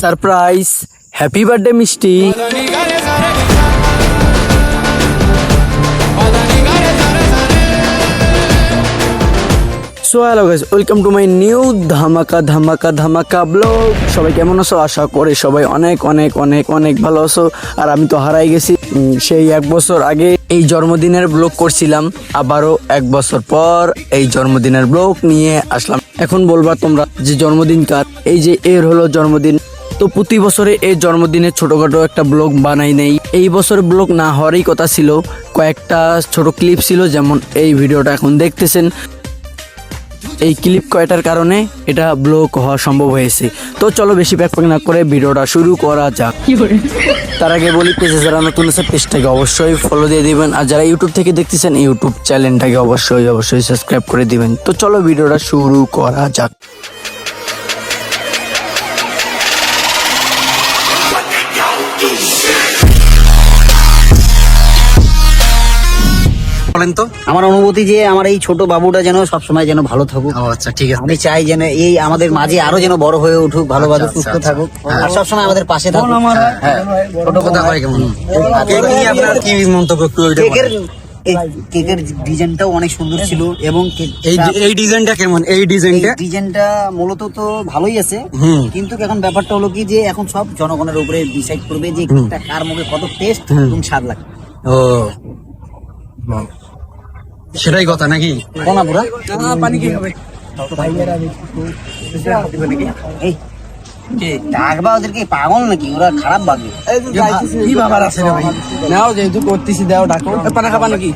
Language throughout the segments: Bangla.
সারপ্রাইজ, হ্যাপি বার্থডে মিষ্টি। So hello guys, welcome to my new ধামাকা ব্লগ। সবাই কেমন আছো? আশা করি সবাই অনেক অনেক অনেক অনেক ভালো আছো। আর আমি তো হারাই গেছি। সেই 1 বছর আগে এই জন্মদিনের ব্লগ করছিলাম, আবারও 1 বছর পর এই জন্মদিনের ব্লগ নিয়ে আসলাম। এখন বলবা তোমরা যে জন্মদিন কার? এই যে এর হলো জন্মদিন। তো প্রতি বছরে এই জন্মদিনে ছোটখাটো একটা ব্লগ বানাই নেই। এই বছর ব্লগ না হওয়ারই কথা ছিল, কয়েকটা ছোট ক্লিপ ছিল, যেমন এই ভিডিওটা এখন দেখতেছেন। এই ক্লিপ কয়টার কারণে এটা ব্লগ হওয়া সম্ভব হয়েছে। তো চলো বেশি প্যাক না করে ভিডিওটা শুরু করা যাক। তার আগে বলি, পেজে যারা নতুন আছে পেজটাকে অবশ্যই ফলো দিয়ে দিবেন, আর যারা ইউটিউব থেকে দেখতেছেন ইউটিউব চ্যানেলটাকে অবশ্যই সাবস্ক্রাইব করে দিবেন। তো চলো ভিডিওটা শুরু করা যাক। বলেন তো। আমার অনুভূতি যে আমার এই ছোট বাবুটা যেন সবসময় যেন ভালো থাকুক। আচ্ছা ঠিক আছে। আমি চাই যেন এই আমাদের মাঝে আরো যেন বড় হয়ে উঠুক, ভালোভাবে সুস্থ থাকুক, আর সবসময় আমাদের পাশে থাকুক। হ্যাঁ, ছোট কথা হয় কেমন? আপনার কি মন্তব্য? কেকের ডিজাইনটাও অনেক সুন্দর ছিল, এবং এই ডিজাইনটা কেমন? এই ডিজাইনটা মূলত তো ভালোই আছে, কিন্তু এখন ব্যাপারটা হলো কি যে এখন সব জনগণের উপরে ডিসাইড করবে যে কেকটা কার মুখে কত টেস্ট এবং স্বাদ লাগে। ও, সেটাই কথা নাকি? কোনা পুরা পানি কি হবে? ডাকবা ওদেরকে, পাগল নাকি ওরা? খারাপ ভাবে কি ব্যাপার আছে রে ভাই? নাও যেহেতু করতেছি দাও, ডাকো। পানা খাবা নাকি?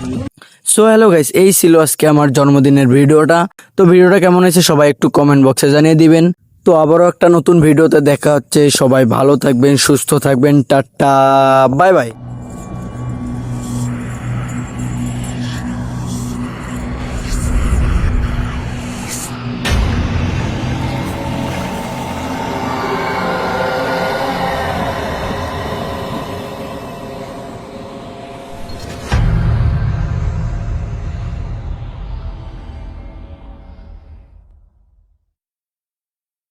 সো হ্যালো গাইস, এই ছিল আজকে আমার জন্মদিনের ভিডিওটা। তো ভিডিওটা কেমন হয়েছে সবাই একটু কমেন্ট বক্সে জানিয়ে দিবেন। তো আবারও একটা নতুন ভিডিওতে দেখা হচ্ছে। সবাই ভালো থাকবেন, সুস্থ থাকবেন। Tata, bye bye.